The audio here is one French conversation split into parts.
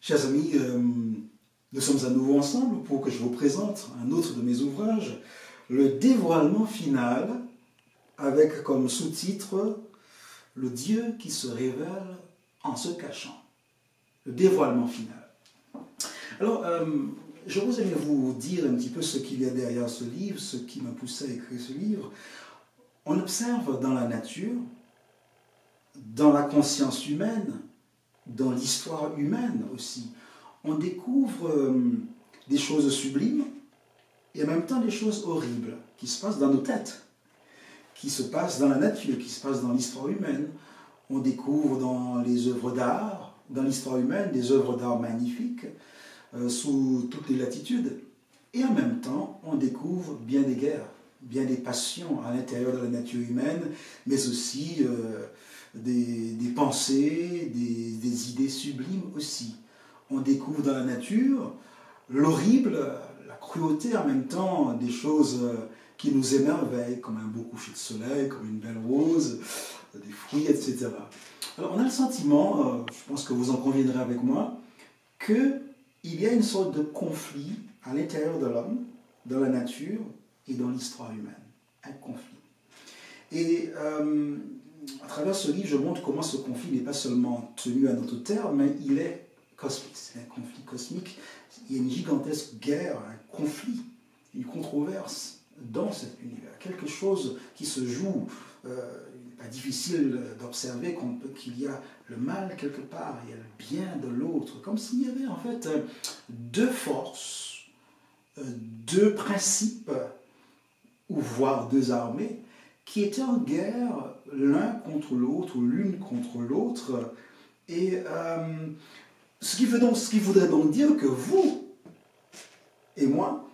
Chers amis, nous sommes à nouveau ensemble pour que je vous présente un autre de mes ouvrages, Le dévoilement final, avec comme sous-titre « Le Dieu qui se révèle en se cachant ». Le dévoilement final. Alors, je vous aimerais vous dire un petit peu ce qu'il y a derrière ce livre, ce qui m'a poussé à écrire ce livre. On observe dans la nature, dans la conscience humaine, dans l'histoire humaine aussi, on découvre des choses sublimes et en même temps des choses horribles qui se passent dans nos têtes, qui se passent dans la nature, qui se passent dans l'histoire humaine. On découvre dans les œuvres d'art, dans l'histoire humaine, des œuvres d'art magnifiques, sous toutes les latitudes. Et en même temps, on découvre bien des guerres, bien des passions à l'intérieur de la nature humaine, mais aussi des pensées, des idées sublimes aussi. On découvre dans la nature l'horrible, la cruauté en même temps, des choses qui nous émerveillent, comme un beau coucher de soleil, comme une belle rose, des fruits, etc. Alors on a le sentiment, je pense que vous en conviendrez avec moi, qu'il y a une sorte de conflit à l'intérieur de l'homme, dans la nature et dans l'histoire humaine. Un conflit. Et à travers ce livre, je montre comment ce conflit n'est pas seulement tenu à notre terre, mais il est cosmique. C'est un conflit cosmique. Il y a une gigantesque guerre, un conflit, une controverse dans cet univers. Quelque chose qui se joue. Il n'est pas difficile d'observer qu'il y a le mal quelque part, il y a le bien de l'autre. Comme s'il y avait en fait deux forces, deux principes, ou voire deux armées, qui étaient en guerre l'un contre l'autre, ou l'une contre l'autre. Et ce qui voudrait donc dire que vous et moi,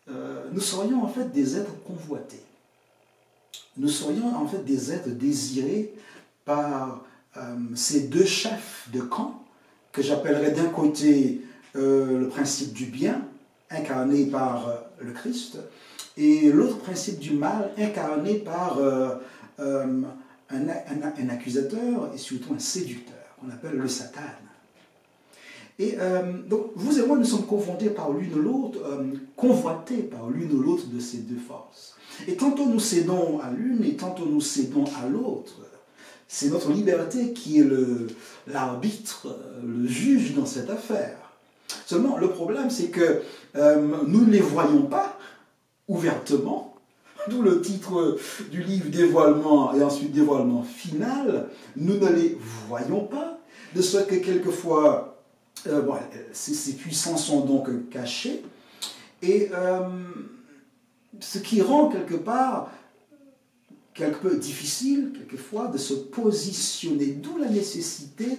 nous serions en fait des êtres convoités. Nous serions en fait des êtres désirés par ces deux chefs de camp, que j'appellerais d'un côté le principe du bien, incarné par le Christ, et l'autre principe du mal, incarné par un accusateur et surtout un séducteur, qu'on appelle le Satan. Et donc, vous et moi, nous sommes confrontés par l'une ou l'autre, convoités par l'une ou l'autre de ces deux forces. Et tantôt nous cédons à l'une et tantôt nous cédons à l'autre. C'est notre liberté qui est l'arbitre, le juge dans cette affaire. Seulement, le problème, c'est que nous ne les voyons pas ouvertement, d'où le titre du livre Dévoilement et ensuite Dévoilement final. Nous ne les voyons pas, de sorte que quelquefois, ces puissances sont donc cachées, et ce qui rend quelque part quelque peu difficile, quelquefois, de se positionner, d'où la nécessité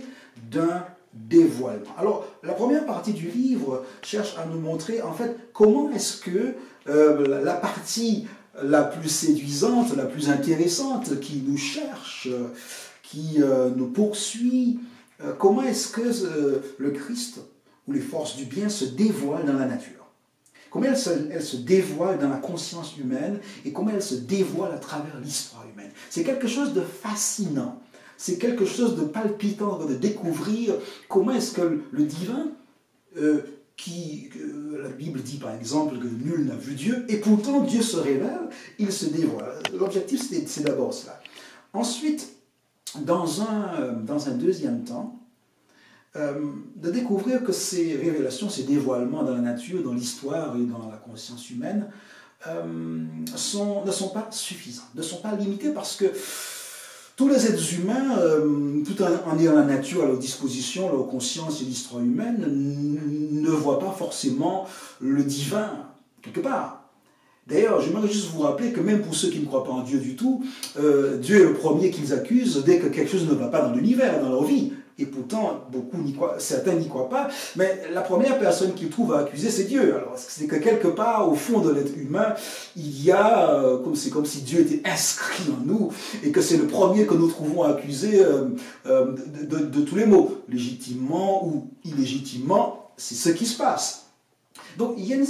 d'un dévoilement. Alors, la première partie du livre cherche à nous montrer, en fait, comment est-ce que la partie la plus séduisante, la plus intéressante, qui nous cherche, qui nous poursuit, comment est-ce que le Christ ou les forces du bien se dévoilent dans la nature? Comment elles se dévoilent dans la conscience humaine et comment elles se dévoilent à travers l'histoire humaine? C'est quelque chose de fascinant. C'est quelque chose de palpitant de découvrir comment est-ce que le divin, la Bible dit par exemple que nul n'a vu Dieu, et pourtant Dieu se révèle, il se dévoile. L'objectif, c'est d'abord cela. Ensuite, dans un deuxième temps, de découvrir que ces révélations, ces dévoilements dans la nature, dans l'histoire et dans la conscience humaine ne sont pas suffisants, ne sont pas limités parce que tous les êtres humains, tout en ayant la nature à leur disposition, leur conscience et l'histoire humaine, ne voient pas forcément le divin quelque part. D'ailleurs, j'aimerais juste vous rappeler que même pour ceux qui ne croient pas en Dieu du tout, Dieu est le premier qu'ils accusent dès que quelque chose ne va pas dans l'univers, dans leur vie. Et pourtant, certains n'y croient pas, mais la première personne qu'ils trouvent à accuser, c'est Dieu. Alors, c'est que quelque part, au fond de l'être humain, il y a, c'est comme si Dieu était inscrit en nous, et que c'est le premier que nous trouvons à accuser de tous les maux. Légitimement ou illégitimement, c'est ce qui se passe. Donc, il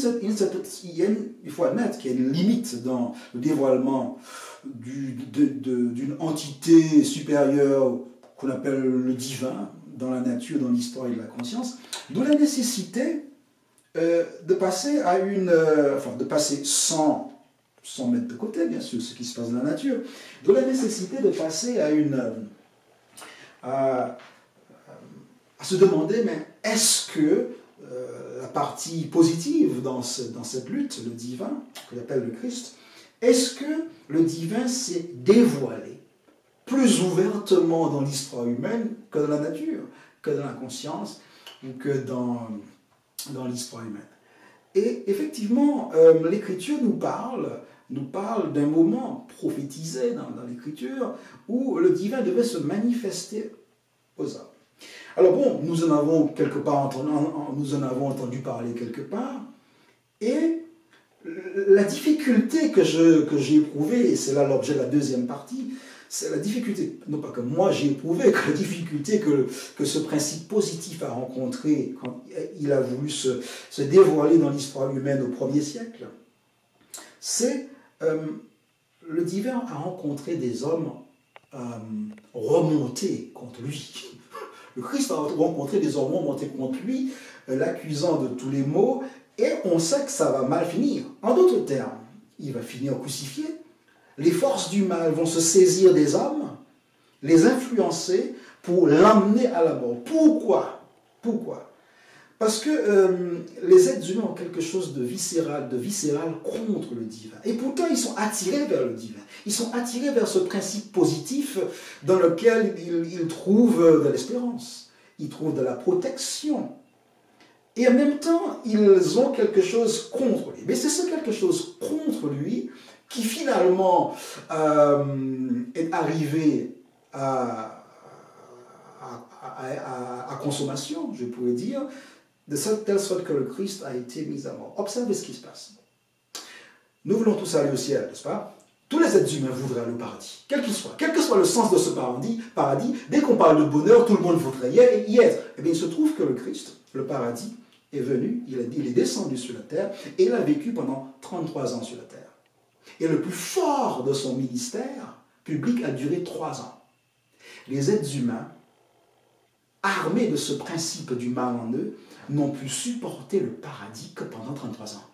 faut admettre qu'il y a une limite dans le dévoilement d'une entité supérieure qu'on appelle le divin, dans la nature, dans l'histoire et de la conscience, d'où la nécessité de passer à une... de passer sans mettre de côté, bien sûr, ce qui se passe dans la nature, d'où la nécessité de passer à une... à se demander, mais est-ce que la partie positive dans cette lutte, le divin, que j'appelle le Christ, est-ce que le divin s'est dévoilé plus ouvertement dans l'histoire humaine que dans la nature, que dans la conscience, ou que dans l'histoire humaine? Et effectivement, l'Écriture nous parle d'un moment prophétisé dans l'Écriture où le divin devait se manifester aux hommes. Alors bon, nous en avons entendu parler quelque part, et la difficulté que j'ai éprouvée, et c'est là l'objet de la deuxième partie, c'est la difficulté, non pas que moi j'ai éprouvé, que la difficulté que ce principe positif a rencontré quand il a voulu se dévoiler dans l'histoire humaine au 1er siècle, c'est le divin a rencontré des hommes remontés contre lui. Le Christ a rencontré des hommes remontés contre lui, l'accusant de tous les maux, et on sait que ça va mal finir. En d'autres termes, il va finir crucifié. Les forces du mal vont se saisir des hommes, les influencer pour l'emmener à la mort. Pourquoi? Parce que les êtres humains ont quelque chose de viscéral contre le divin. Et pourtant, ils sont attirés vers le divin. Ils sont attirés vers ce principe positif dans lequel ils trouvent de l'espérance. Ils trouvent de la protection. Et en même temps, ils ont quelque chose contre lui. Mais c'est ce quelque chose contre lui qui finalement est arrivé à consommation, je pourrais dire, de telle sorte que le Christ a été mis à mort. Observez ce qui se passe. Nous voulons tous aller au ciel, n'est-ce pas? Tous les êtres humains voudraient aller au paradis, quel qu'il soit. Quel que soit le sens de ce paradis, dès qu'on parle de bonheur, tout le monde voudrait y être. Eh bien, il se trouve que le Christ, le paradis, est venu, il est descendu sur la terre, et il a vécu pendant 33 ans sur la terre. Et le plus fort de son ministère public a duré 3 ans. Les êtres humains, armés de ce principe du mal en eux, n'ont pu supporter le paradis que pendant 33 ans.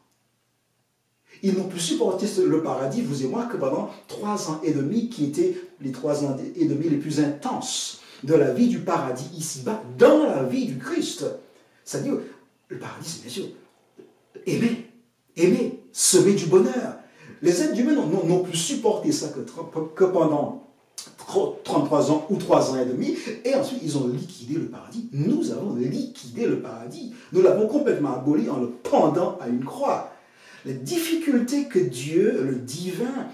Ils n'ont pu supporter le paradis, vous et moi, que pendant 3 ans et demi, qui étaient les 3 ans et demi les plus intenses de la vie du paradis ici-bas, dans la vie du Christ. C'est-à-dire, le paradis, c'est bien sûr aimer, semer du bonheur. Les êtres humains n'ont pu supporter ça que pendant 33 ans ou 3 ans et demi, et ensuite ils ont liquidé le paradis. Nous avons liquidé le paradis. Nous l'avons complètement aboli en le pendant à une croix. La difficulté que Dieu, le divin,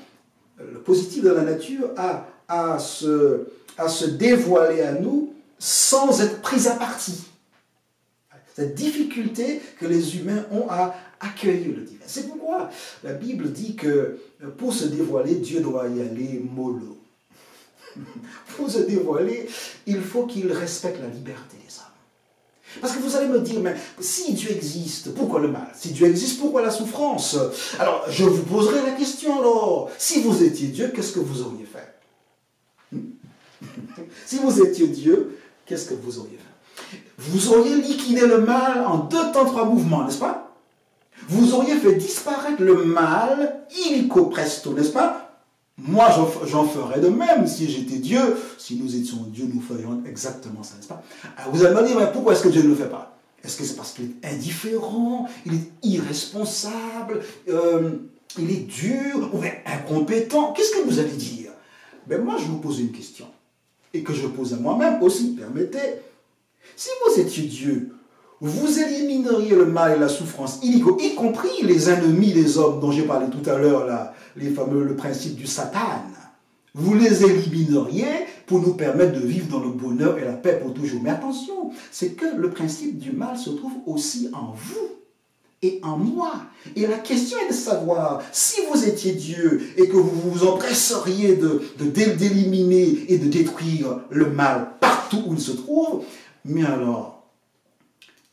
le positif de la nature, a à se dévoiler à nous sans être pris à partie. Cette difficulté que les humains ont à accueillir le divin. C'est pourquoi la Bible dit que pour se dévoiler, Dieu doit y aller mollo. Pour se dévoiler, il faut qu'il respecte la liberté des hommes. Parce que vous allez me dire, mais si Dieu existe, pourquoi le mal? Si Dieu existe, pourquoi la souffrance? Alors, je vous poserai la question alors. Si vous étiez Dieu, qu'est-ce que vous auriez fait? Si vous étiez Dieu, qu'est-ce que vous auriez fait? Vous auriez liquidé le mal en 2 temps 3 mouvements, n'est-ce pas? Vous auriez fait disparaître le mal illico presto, n'est-ce pas? Moi, j'en ferais de même si j'étais Dieu. Si nous étions Dieu, nous ferions exactement ça, n'est-ce pas? Alors vous allez me dire, mais pourquoi est-ce que Dieu ne le fait pas? Est-ce que c'est parce qu'il est indifférent, il est irresponsable, il est dur, ou bien incompétent? Qu'est-ce que vous allez dire? Ben moi, je vous pose une question, et que je pose à moi-même aussi, permettez. Si vous étiez Dieu, vous élimineriez le mal et la souffrance illico, y compris les ennemis des hommes dont j'ai parlé tout à l'heure, le principe du Satan. Vous les élimineriez pour nous permettre de vivre dans le bonheur et la paix pour toujours. Mais attention, c'est que le principe du mal se trouve aussi en vous et en moi. Et la question est de savoir, si vous étiez Dieu et que vous vous empresseriez d'éliminer et de détruire le mal partout où il se trouve, mais alors,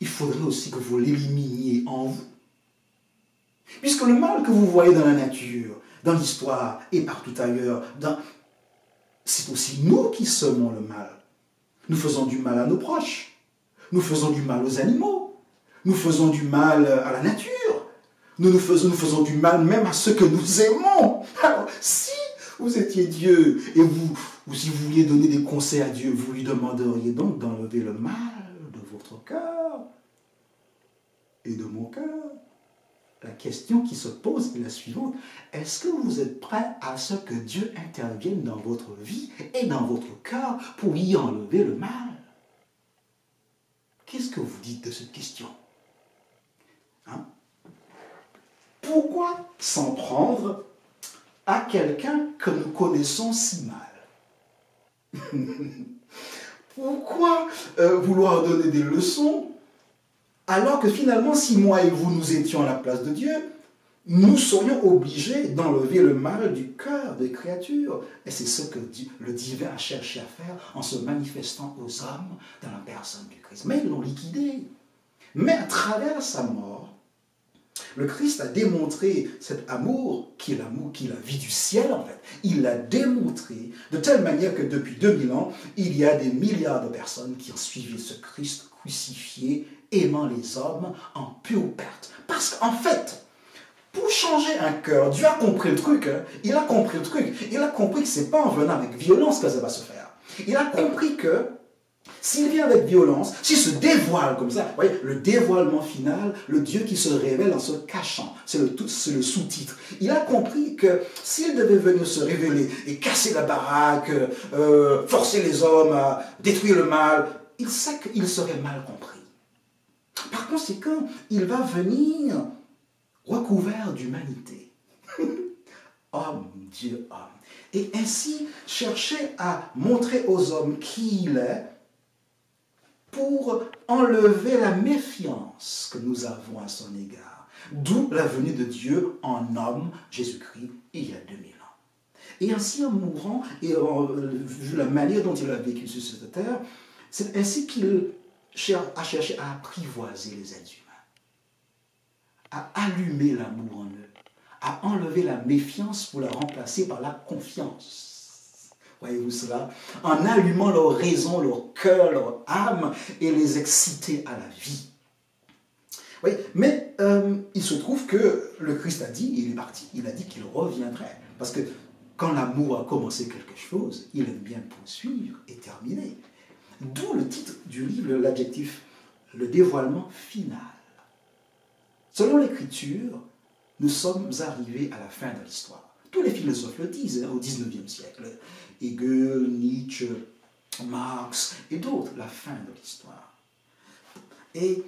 il faudrait aussi que vous l'éliminiez en vous. Puisque le mal que vous voyez dans la nature, dans l'histoire et partout ailleurs, c'est aussi nous qui semons le mal. Nous faisons du mal à nos proches. Nous faisons du mal aux animaux. Nous faisons du mal à la nature. Nous faisons du mal même à ceux que nous aimons. Alors, si vous étiez Dieu et ou si vous vouliez donner des conseils à Dieu, vous lui demanderiez donc d'enlever le mal de votre cœur et de mon cœur. La question qui se pose est la suivante. Est-ce que vous êtes prêt à ce que Dieu intervienne dans votre vie et dans votre cœur pour y enlever le mal? Qu'est-ce que vous dites de cette question? Hein? Pourquoi s'en prendre à quelqu'un que nous connaissons si mal? Pourquoi vouloir donner des leçons alors que finalement, si moi et vous nous étions à la place de Dieu, nous serions obligés d'enlever le mal du cœur des créatures. Et c'est ce que le divin a cherché à faire en se manifestant aux hommes dans la personne du Christ. Mais ils l'ont liquidé. Mais à travers sa mort, le Christ a démontré cet amour qui est la vie du ciel en fait. Il l'a démontré de telle manière que depuis 2000 ans, il y a des milliards de personnes qui ont suivi ce Christ crucifié, aimant les hommes en pure perte. Parce qu'en fait, pour changer un cœur, Dieu a compris le truc. Hein? Il a compris le truc. Il a compris que ce n'est pas en venant avec violence que ça va se faire. Il a compris que s'il vient avec violence, s'il se dévoile comme ça, vous voyez, le dévoilement final, le Dieu qui se révèle en se cachant, c'est le sous-titre. Il a compris que s'il devait venir se révéler et casser la baraque, forcer les hommes à détruire le mal, il sait qu'il serait mal compris. Par conséquent, il va venir recouvert d'humanité. Homme, Dieu, homme. Et ainsi chercher à montrer aux hommes qui il est pour enlever la méfiance que nous avons à son égard. D'où la venue de Dieu en homme, Jésus-Christ, il y a 2000 ans. Et ainsi en mourant, et vu la manière dont il a vécu sur cette terre, c'est ainsi qu'il a cherché à apprivoiser les êtres humains, à allumer l'amour en eux, à enlever la méfiance pour la remplacer par la confiance. Voyez-vous cela? En allumant leur raison, leur cœur, leur âme et les exciter à la vie. Oui, mais il se trouve que le Christ a dit, il est parti, il a dit qu'il reviendrait. Parce que quand l'amour a commencé quelque chose, il aime bien poursuivre et terminer. D'où le titre du livre, l'adjectif, le dévoilement final. Selon l'Écriture, nous sommes arrivés à la fin de l'histoire. Tous les philosophes le disent au XIXe siècle. Hegel, Nietzsche, Marx et d'autres, la fin de l'histoire. Et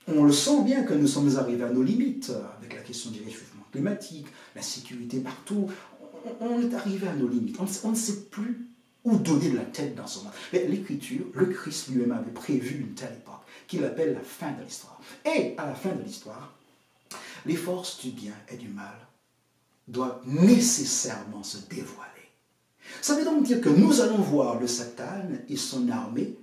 on le sent bien que nous sommes arrivés à nos limites avec la question du réchauffement climatique, la sécurité partout. On est arrivé à nos limites. On ne sait plus où donner de la tête dans ce monde. Mais l'Écriture, le Christ lui-même avait prévu une telle époque qu'il appelle la fin de l'histoire. Et à la fin de l'histoire, les forces du bien et du mal doivent nécessairement se dévoiler. Ça veut donc dire que nous allons voir le Satan et son armée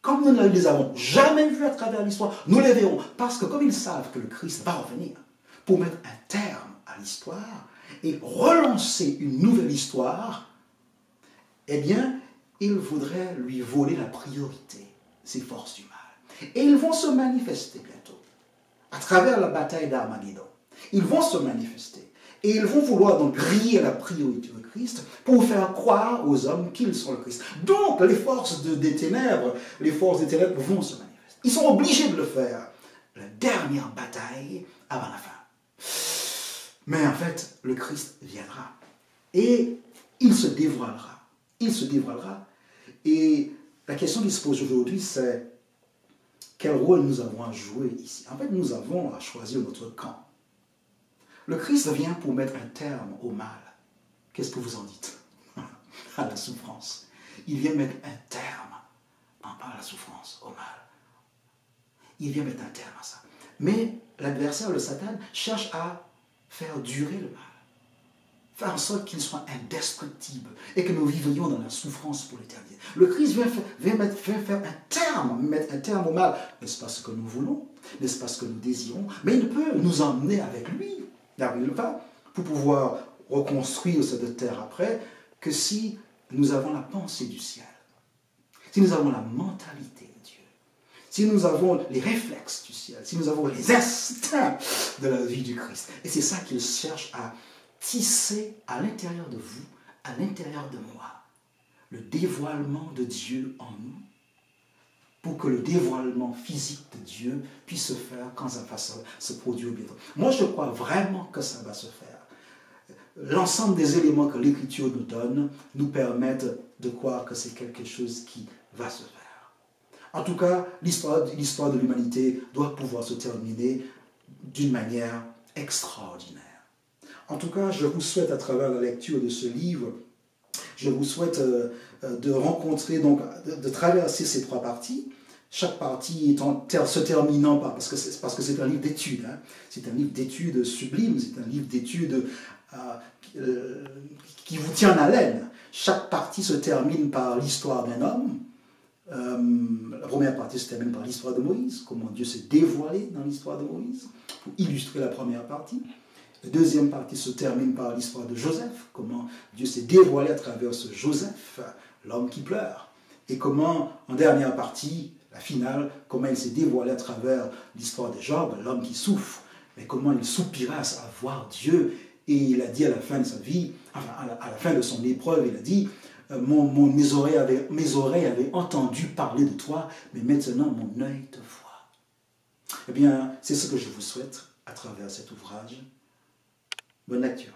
comme nous ne les avons jamais vus à travers l'histoire. Nous les verrons parce que comme ils savent que le Christ va revenir pour mettre un terme à l'histoire et relancer une nouvelle histoire, eh bien, ils voudraient lui voler la priorité, ces forces du mal. Et ils vont se manifester bientôt, à travers la bataille d'Armageddon. Ils vont se manifester. Et ils vont vouloir donc griller la priorité du Christ pour faire croire aux hommes qu'ils sont le Christ. Donc, les forces des ténèbres vont se manifester. Ils sont obligés de le faire. La dernière bataille avant la fin. Mais en fait, le Christ viendra. Et il se dévoilera. Il se dévoilera. Et la question qui se pose aujourd'hui, c'est quel rôle nous avons à jouer ici? En fait, nous avons à choisir notre camp. Le Christ vient pour mettre un terme au mal. Qu'est-ce que vous en dites? À la souffrance. Il vient mettre un terme à la souffrance, au mal. Il vient mettre un terme à ça. Mais l'adversaire, le Satan, cherche à faire durer le mal. Faire en sorte qu'il soit indestructible et que nous vivrions dans la souffrance pour l'éternité. Le Christ vient mettre un terme au mal. N'est-ce pas ce que nous voulons? N'est-ce pas ce que nous désirons? Mais il peut nous emmener avec lui. Il ne va pour pouvoir reconstruire cette terre après que si nous avons la pensée du ciel, si nous avons la mentalité de Dieu, si nous avons les réflexes du ciel, si nous avons les instincts de la vie du Christ, et c'est ça qu'il cherche à tisser à l'intérieur de vous, à l'intérieur de moi, le dévoilement de Dieu en nous, pour que le dévoilement physique de Dieu puisse se faire quand ça va se produire bientôt. Moi, je crois vraiment que ça va se faire. L'ensemble des éléments que l'Écriture nous donne nous permettent de croire que c'est quelque chose qui va se faire. En tout cas, l'histoire de l'humanité doit pouvoir se terminer d'une manière extraordinaire. En tout cas, je vous souhaite, à travers la lecture de ce livre, je vous souhaite de rencontrer, donc, de traverser ces 3 parties. Chaque partie se terminant par, parce que c'est un livre d'études, hein. C'est un livre d'études sublime, c'est un livre d'études qui vous tient en haleine. Chaque partie se termine par l'histoire d'un homme. La première partie se termine par l'histoire de Moïse, comment Dieu s'est dévoilé dans l'histoire de Moïse, pour illustrer la première partie. La deuxième partie se termine par l'histoire de Joseph, comment Dieu s'est dévoilé à travers ce Joseph, l'homme qui pleure. Et comment, en dernière partie, la finale, comment il s'est dévoilé à travers l'histoire de Job, l'homme qui souffre, mais comment il soupira à voir Dieu. Et il a dit à la fin de sa vie, enfin à la fin de son épreuve, il a dit, mes oreilles avaient entendu parler de toi, mais maintenant mon œil te voit. Eh bien, c'est ce que je vous souhaite à travers cet ouvrage. Bonne lecture.